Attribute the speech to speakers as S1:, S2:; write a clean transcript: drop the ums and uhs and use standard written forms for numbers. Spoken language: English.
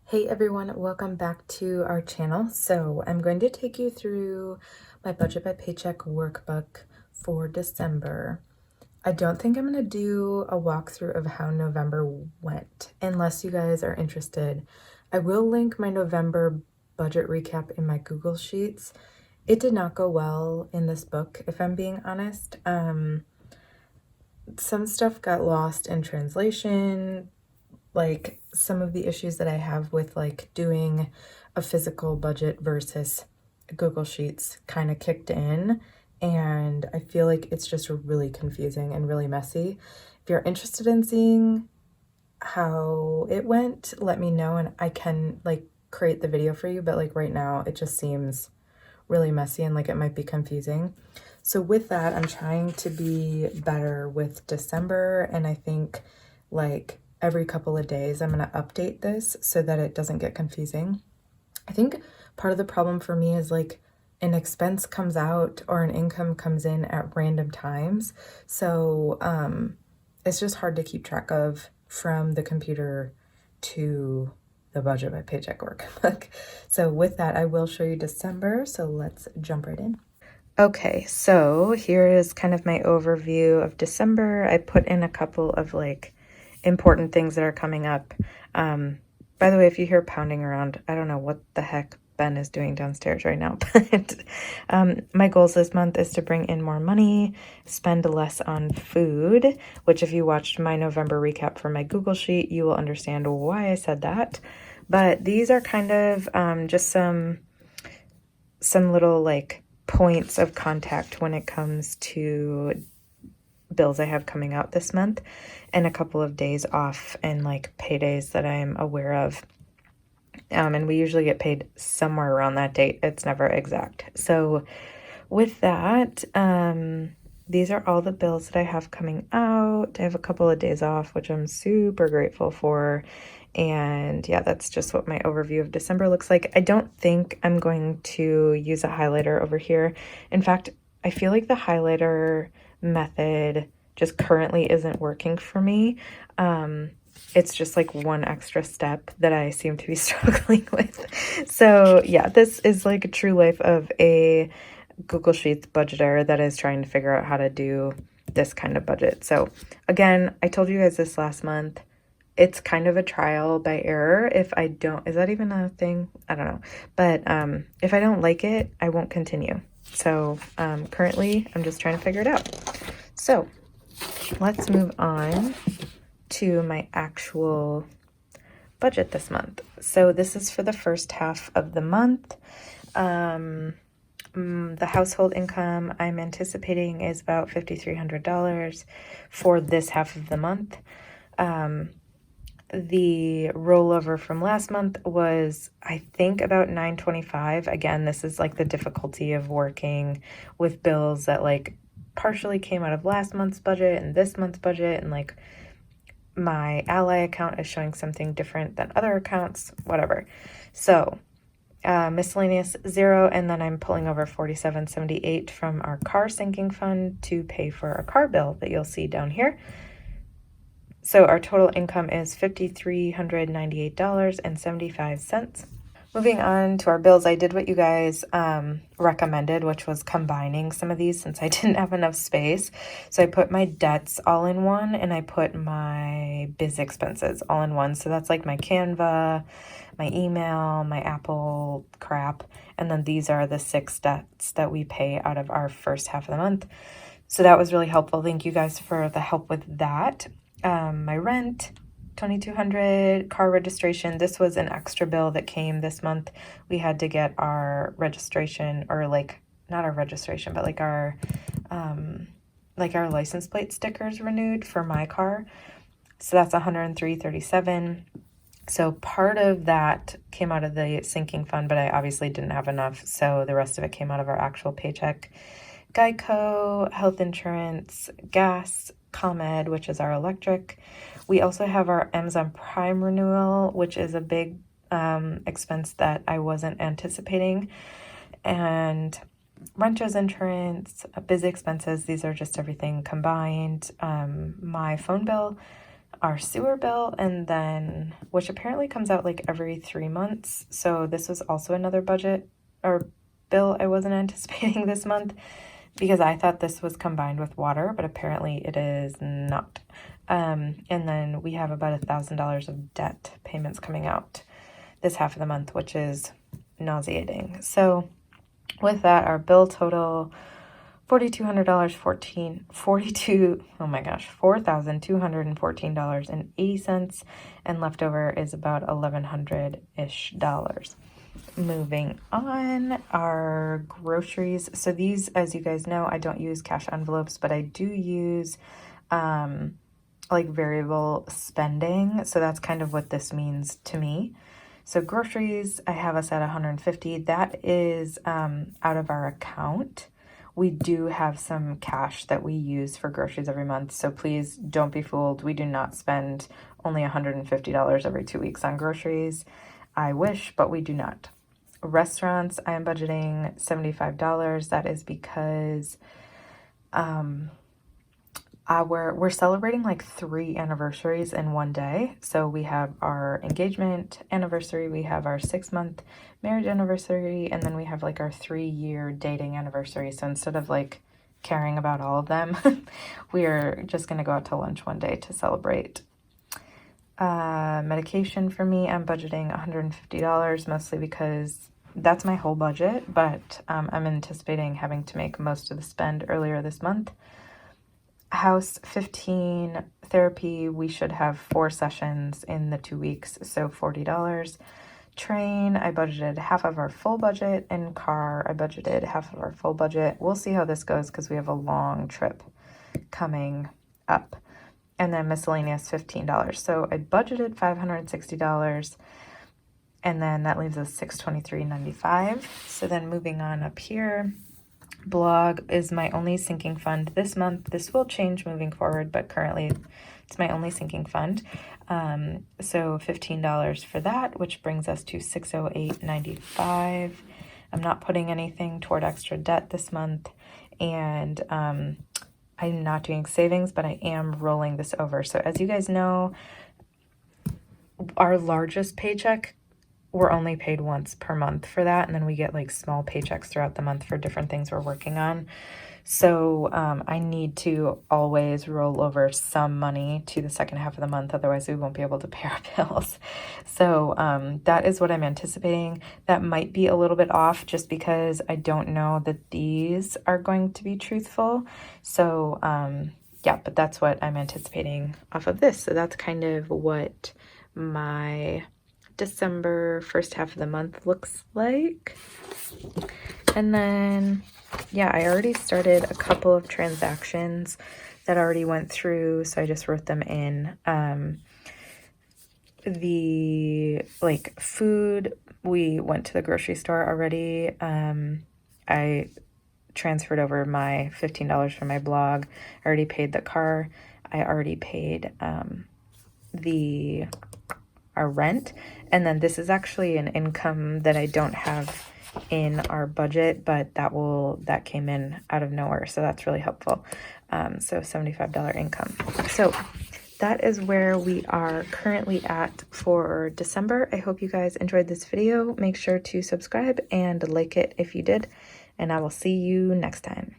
S1: Hey everyone, welcome back to our channel. So I'm going to take you through my Budget by Paycheck workbook for December. I don't think I'm going to do a walkthrough of how November went, unless you guys are interested. I will link my November budget recap in my Google Sheets. It did not go well in this book, if I'm being honest. Some stuff got lost in translation, like some of the issues that I have with like doing a physical budget versus Google Sheets kind of kicked in, and I feel like it's just really confusing and really messy. If you're interested in seeing how it went, let me know and I can like create the video for you, but like right now it just seems really messy and like it might be confusing. So with that, I'm trying to be better with December, and I think like every couple of days I'm going to update this so that it doesn't get confusing. I think part of the problem for me is like an expense comes out or an income comes in at random times. So it's just hard to keep track of from the computer to the Budget by Paycheck workbook. So with that, I will show you December. So let's jump right in. Okay, so here is kind of my overview of December. I put in a couple of like important things that are coming up. By the way, if you hear pounding around, I don't know what the heck Ben is doing downstairs right now, but my goals this month is to bring in more money, spend less on food, which if you watched my November recap for my Google Sheet, you will understand why I said that. But these are kind of just some little like points of contact when it comes to bills I have coming out this month, and a couple of days off and like paydays that I'm aware of. And we usually get paid somewhere around that date. It's never exact. So with that, these are all the bills that I have coming out. I have a couple of days off, which I'm super grateful for. And yeah, that's just what my overview of December looks like. I don't think I'm going to use a highlighter over here. In fact, I feel like the highlighter method just currently isn't working for me. It's just like one extra step that I seem to be struggling with. So yeah, this is like a true life of a Google Sheets budgeter that is trying to figure out how to do this kind of budget. So again, I told you guys this last month. It's kind of a trial by error. If I don't, is that even a thing? I don't know. But if I don't like it, I won't continue. So currently, I'm just trying to figure it out. So let's move on to my actual budget this month. So this is for the first half of the month. The household income I'm anticipating is about $5,300 for this half of the month. The rollover from last month was, I think, about $925. Again, this is like the difficulty of working with bills that like partially came out of last month's budget and this month's budget, and like my Ally account is showing something different than other accounts, whatever. So miscellaneous 0, and then I'm pulling over $47.78 from our car sinking fund to pay for a car bill that you'll see down here. So our total income is $5,398.75. Moving on to our bills, I did what you guys recommended, which was combining some of these since I didn't have enough space. So I put my debts all in one, and I put my biz expenses all in one. So that's like my Canva, my email, my Apple crap, and then these are the 6 debts that we pay out of our first half of the month. So that was really helpful. Thank you guys for the help with that. My rent, $2,200, car registration. This was an extra bill that came this month. We had to get our registration, or like not our registration, but like our license plate stickers renewed for my car. So that's $103.37. So part of that came out of the sinking fund, but I obviously didn't have enough. So the rest of it came out of our actual paycheck. Geico, health insurance, gas, ComEd, which is our electric. We also have our Amazon Prime renewal, which is a big expense that I wasn't anticipating. And renter's insurance, biz expenses, these are just everything combined. My phone bill, our sewer bill, and then, which apparently comes out like every 3 months. So this was also another budget or bill I wasn't anticipating this month, because I thought this was combined with water, but apparently it is not. And then we have about $1,000 of debt payments coming out this half of the month, which is nauseating. So with that, our bill total, $4,214.80, and leftover is about $1,100-ish. Moving on, our groceries. So these, as you guys know, I don't use cash envelopes, but I do use like variable spending. So that's kind of what this means to me. So groceries, I have us at $150. That is out of our account. We do have some cash that we use for groceries every month. So please don't be fooled. We do not spend only $150 every 2 weeks on groceries. I wish, but we do not. Restaurants, I am budgeting $75. That is because we're celebrating like 3 anniversaries in one day. So we have our engagement anniversary, we have our 6-month marriage anniversary, and then we have like our 3-year dating anniversary. So instead of like caring about all of them, we are just going to go out to lunch one day to celebrate. Medication for me, I'm budgeting $150, mostly because that's my whole budget, but I'm anticipating having to make most of the spend earlier this month. House, 15. Therapy, we should have 4 sessions in the 2 weeks, so $40. Train, I budgeted half of our full budget. In car, I budgeted half of our full budget. We'll see how this goes because we have a long trip coming up. And then miscellaneous, $15. So I budgeted $560, and then that leaves us $623.95. So then moving on up here, blog is my only sinking fund this month. This will change moving forward, but currently it's my only sinking fund. So $15 for that, which brings us to $608.95. I'm not putting anything toward extra debt this month, and I'm not doing savings, but I am rolling this over. So as you guys know, our largest paycheck, we're only paid once per month for that, and then we get like small paychecks throughout the month for different things we're working on. So I need to always roll over some money to the second half of the month, otherwise we won't be able to pay our bills. So that is what I'm anticipating. That might be a little bit off just because I don't know that these are going to be truthful. So yeah, but that's what I'm anticipating off of this. So that's kind of what my December first half of the month looks like. And then, yeah, I already started a couple of transactions that already went through, so I just wrote them in. The like food, we went to the grocery store already. I transferred over my $15 from my blog. I already paid the car. I already paid our rent. And then this is actually an income that I don't have in our budget, but that came in out of nowhere, so that's really helpful. So $75 income. So that is where we are currently at for December. I hope you guys enjoyed this video. Make sure to subscribe and like it if you did, and I will see you next time.